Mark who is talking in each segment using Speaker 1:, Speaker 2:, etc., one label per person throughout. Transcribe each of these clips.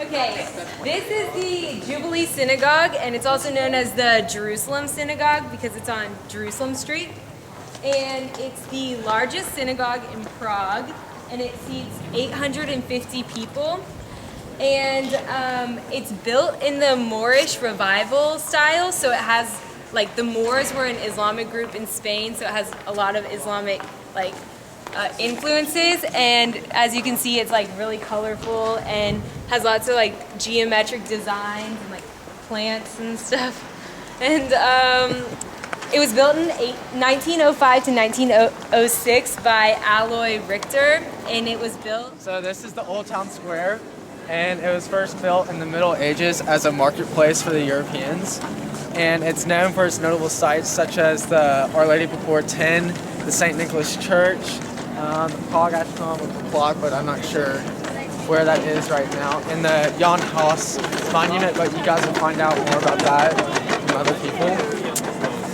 Speaker 1: Okay, this is the Jubilee Synagogue, and it's also known as the Jerusalem Synagogue because it's on Jerusalem Street. And it's the largest synagogue in Prague, and it seats 850 people. And it's built in the Moorish revival style, so it has, like, the Moors were an Islamic group in Spain, so it has a lot of Islamic, like, influences, and as you can see, it's like really colorful and has lots of like geometric designs and like plants and stuff. And it was built in 1905 to 1906 by Aloy Richter, and it was built.
Speaker 2: So this is the Old Town Square, and it was first built in the Middle Ages as a marketplace for the Europeans, and it's known for its notable sites such as the Our Lady Before Ten, the St. Nicholas Church, the Prague Prague, but I'm not sure where that is right now, and the Jan Hus Monument, but you guys will find out more about that from other people.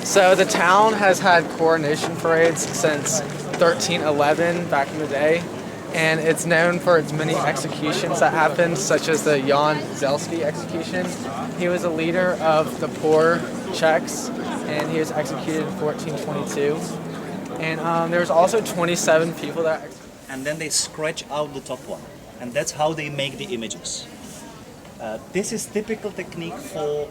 Speaker 2: So the town has had coronation parades since 1311 back in the day, and it's known for its many executions that happened, such as the Jan Zelski execution. He was a leader of the poor Czechs, and he was executed in 1422. And there was also 27 people that...
Speaker 3: And then they scratch out the top one. And that's how they make the images. This is typical technique for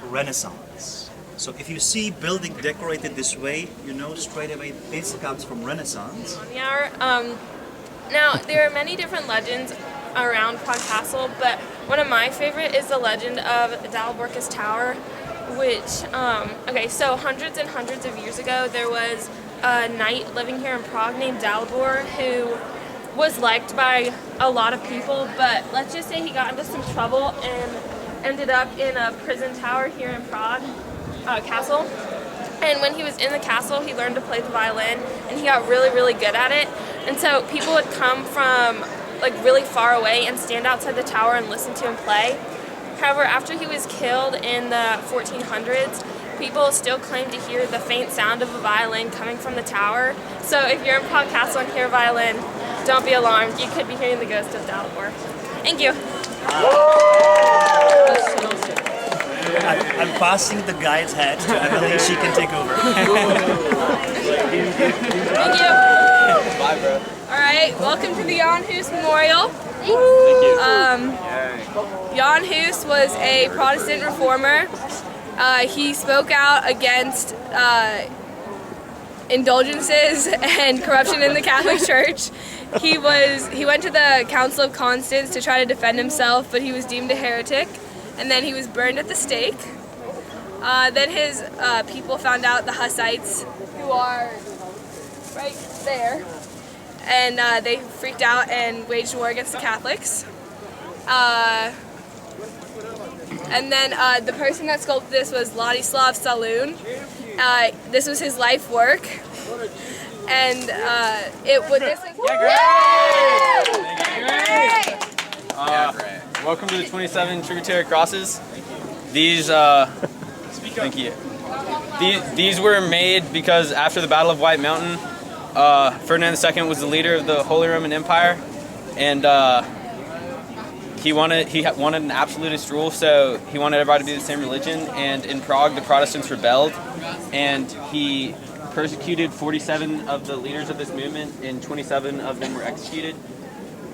Speaker 3: Renaissance. So if you see building decorated this way, you know straight away this comes from Renaissance.
Speaker 4: Now, there are many different legends around Prague Castle, but one of my favorite is the legend of Dalborka's Tower, which, okay, so hundreds and hundreds of years ago, there was a knight living here in Prague named Dalibor who was liked by a lot of people, but let's just say he got into some trouble and ended up in a prison tower here in Prague castle. And when he was in the castle, he learned to play the violin, and he got really, really good at it. And so people would come from like really far away and stand outside the tower and listen to him play. However, after he was killed in the 1400s, people still claim to hear the faint sound of a violin coming from the tower. So if you're in Prague Castle and hear a violin, don't be alarmed. You could be hearing the ghost of Dalibor. Thank you.
Speaker 3: I'm passing the guide's hat to Emily. She can take over.
Speaker 4: Thank you.
Speaker 2: Bye, bro.
Speaker 4: All right, welcome to the Jan Hus Memorial. Jan Hus was a Protestant reformer. He spoke out against indulgences and corruption in the Catholic Church. He went to the Council of Constance to try to defend himself, but he was deemed a heretic, and then he was burned at the stake. Then his people found out, the Hussites, who are right there, and they freaked out and waged war against the Catholics. And then the person that sculpted this was Ladislav Saloon. This was his life work, and it would.
Speaker 5: Welcome to the 27 tributary crosses. These, thank you. These were made because after the Battle of White Mountain, Ferdinand II was the leader of the Holy Roman Empire, and he wanted an absolutist rule, so he wanted everybody to be the same religion. And in Prague, the Protestants rebelled, and he persecuted 47 of the leaders of this movement, and 27 of them were executed.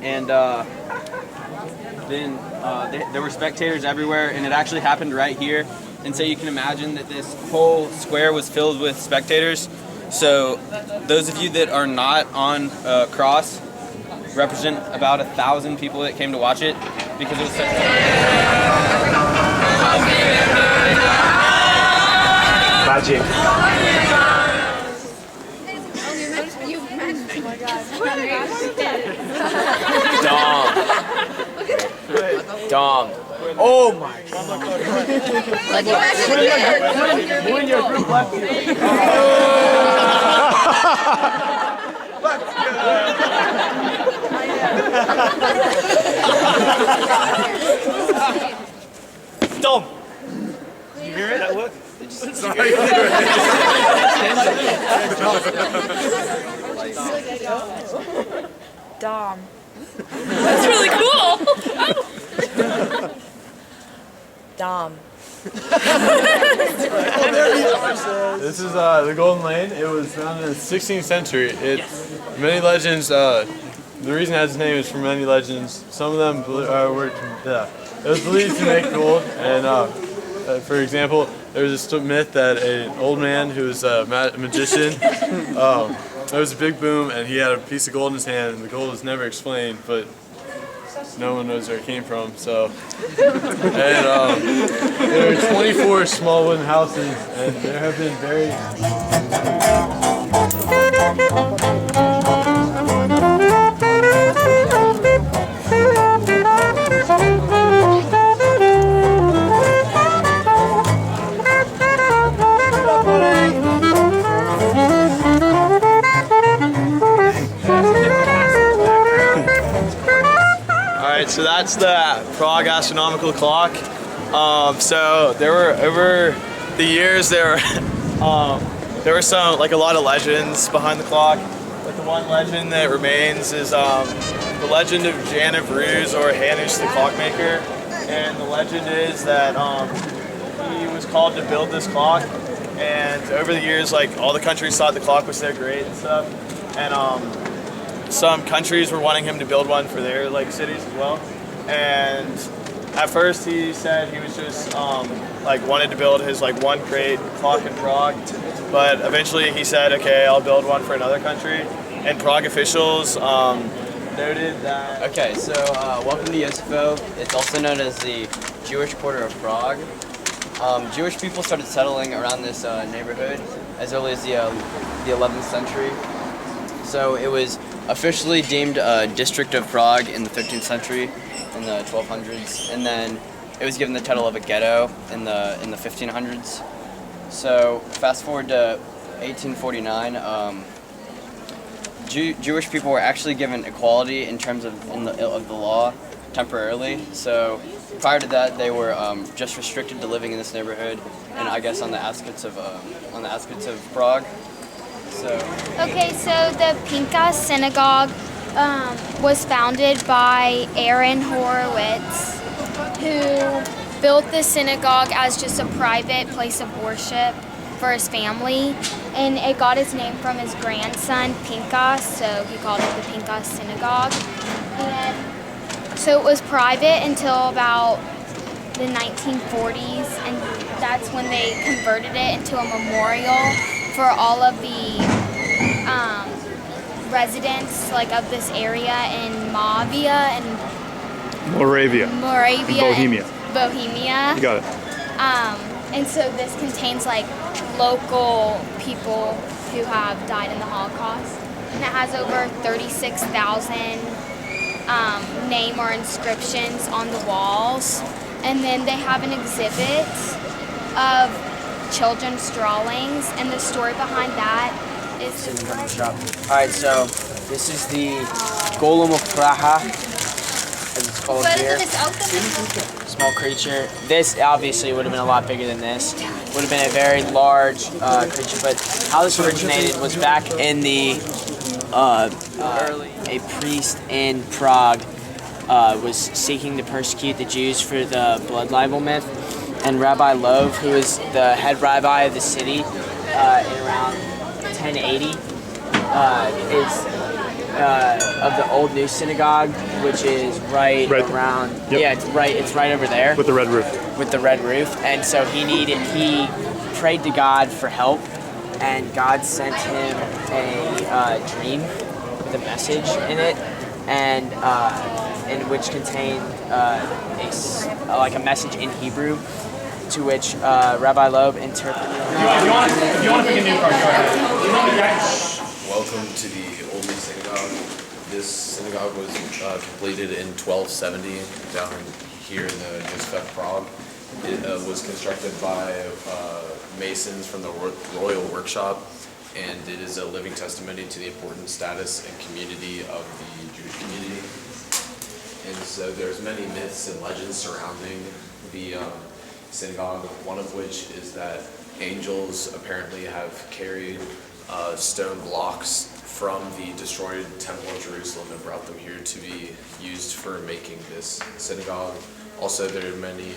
Speaker 5: And then there were spectators everywhere, and it actually happened right here. And so you can imagine that this whole square was filled with spectators. So those of you that are not on cross represent about 1,000 people that came to watch it because it was such
Speaker 3: Magic.
Speaker 5: Dom.
Speaker 2: Oh my God.
Speaker 6: Who in your group left you?
Speaker 3: Dom! Did you hear it? That worked? Sorry.
Speaker 4: Dom. That's really cool.
Speaker 7: Dom.
Speaker 6: This is the Golden Lane. It was founded in the 16th century. Many legends. The reason it has its name is for many legends. Some of them were. It was believed to make gold, and for example, there was a myth that an old man who was a magician. There was a big boom, and he had a piece of gold in his hand, and the gold was never explained, but no one knows where it came from. So, and there are 24 small wooden houses, and there have been very.
Speaker 8: So that's the Prague astronomical clock. So there were over the years there were some a lot of legends behind the clock. But the one legend that remains is the legend of Jan of Ruse, or Hanush the clockmaker. And the legend is that he was called to build this clock. And over the years, all the countries thought the clock was so great and stuff. And some countries were wanting him to build one for their cities as well. And at first he said he was just wanted to build his one great clock in Prague, but eventually he said, okay, I'll build one for another country. And Prague officials noted that.
Speaker 9: Okay, so welcome to Yosefov. It's also known as the Jewish quarter of Prague. Jewish people started settling around this neighborhood as early as the 11th century. So it was officially deemed a district of Prague in the 13th century, in the 1200s, and then it was given the title of a ghetto in the 1500s. So fast forward to 1849, Jewish people were actually given equality in terms of the law temporarily. So prior to that, they were just restricted to living in this neighborhood, and I guess on the outskirts of Prague.
Speaker 10: Okay, so the Pinkas Synagogue was founded by Aaron Horowitz, who built the synagogue as just a private place of worship for his family, and it got its name from his grandson Pinkas, so he called it the Pinkas Synagogue. And so it was private until about the 1940s, and that's when they converted it into a memorial for all of the residents of this area in
Speaker 11: Moravia.
Speaker 10: Bohemia.
Speaker 11: You got it.
Speaker 10: And so this contains local people who have died in the Holocaust, and it has over 36,000 name or inscriptions on the walls. And then they have an exhibit of children's drawings, and the story behind that is
Speaker 9: Alright, so this is the Golem of Praha, as it's called here. Small creature. This obviously would have been a lot bigger than this. Would have been a very large creature, but how this originated was back in the early. A priest in Prague was seeking to persecute the Jews for the blood libel myth. And Rabbi Love, who is the head rabbi of the city in around 1080, is of the Old New Synagogue, which is right around. Yep. Yeah, it's right over there.
Speaker 11: With the red roof.
Speaker 9: With the red roof, and so he prayed to God for help, and God sent him a dream with a message in it, and in which contained a message in Hebrew, to which Rabbi Loeb interpreted.
Speaker 12: Welcome to the Old New Synagogue. This synagogue was completed in 1270 down here in the Yosefov, Prague. It was constructed by masons from the Royal Workshop, and it is a living testimony to the important status and community of the Jewish community. And so there's many myths and legends surrounding the synagogue, one of which is that angels apparently have carried stone blocks from the destroyed Temple of Jerusalem and brought them here to be used for making this synagogue. Also, there are many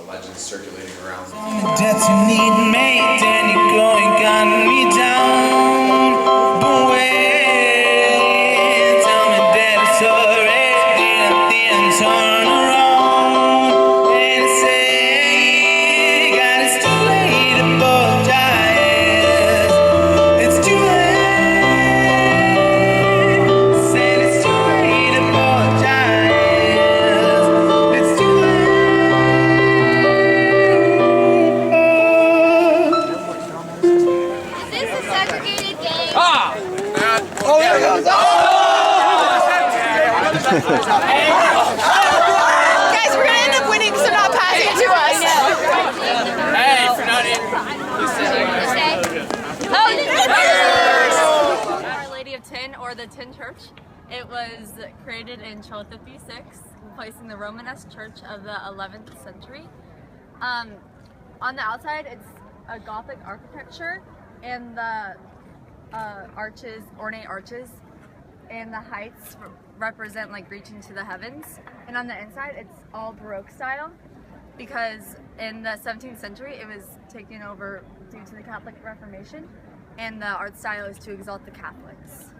Speaker 12: legends circulating around.
Speaker 7: That you need me, then you go and gun me down. But wait, tell me that it's already nothing, turn around and say, God, it's too late to apologize. It's too late. Said it's too late to apologize. It's too late.
Speaker 10: Is this a segregated game?
Speaker 6: Oh, there it goes.
Speaker 11: Guys, we're gonna end up winning, so not passing it to us.
Speaker 5: Hey, for not in.
Speaker 13: Our Lady of Tin, or the Tin Church. It was created in 1256, replacing the Romanesque church of the 11th century. On the outside, it's a Gothic architecture, and the ornate arches, and the heights represent like reaching to the heavens. And on the inside, it's all Baroque style, because in the 17th century, it was taken over due to the Catholic Reformation, and the art style is to exalt the Catholics.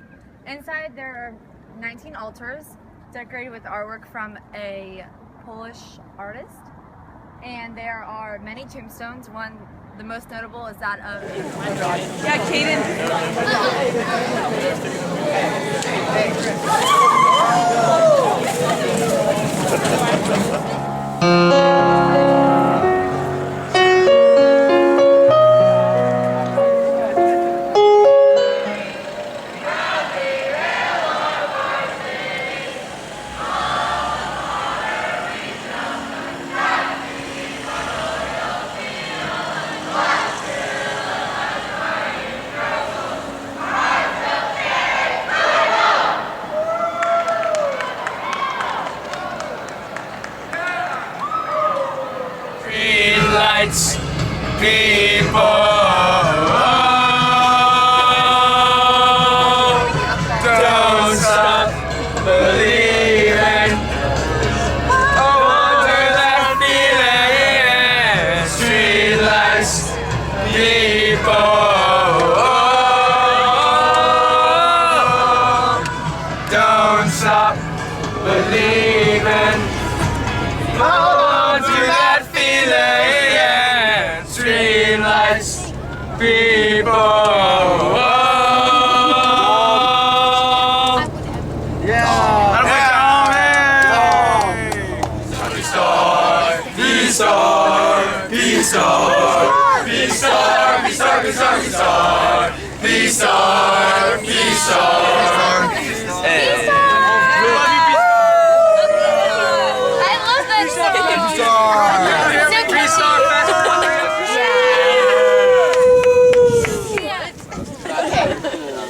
Speaker 13: Inside, there are 19 altars decorated with artwork from a Polish artist, and there are many tombstones. The most notable is that of... Yeah, Kaden.
Speaker 7: Lights, people, don't stop believing. Under that feeling, street lights, people, don't stop believing. Hold on to that feeling, streetlights, people.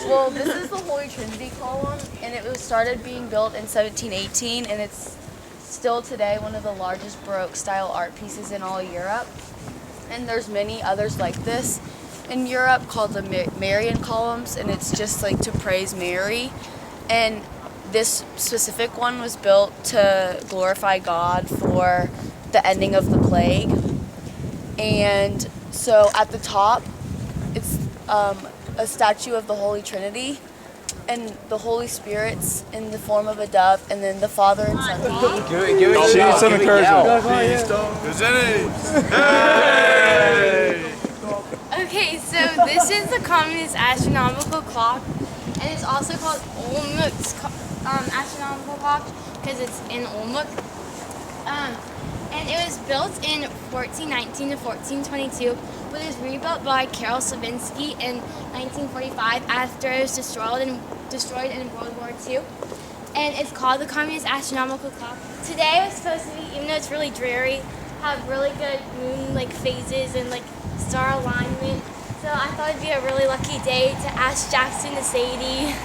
Speaker 13: Well, this is the Holy Trinity column, and it was started being built in 1718, and it's still today one of the largest Baroque style art pieces in all Europe. And there's many others like this in Europe called the Marian columns, and it's just like to praise Mary. And this specific one was built to glorify God for the ending of the plague. And so at the top, it's a statue of the Holy Trinity, and the Holy Spirit's in the form of a dove, and then the Father and Son.
Speaker 6: Give it some encouragement.
Speaker 10: Okay, so this is the communist astronomical clock, and it's also called Olmück's astronomical clock because it's in Olmück. And it was built in 1419 to 1422, but it was rebuilt by Karol Sawicki in 1945 after it was destroyed in World War II. And it's called the Communist Astronomical Clock. Today was supposed to be, even though it's really dreary, have really good moon phases and star alignment. So I thought it'd be a really lucky day to ask Jackson to Sadie.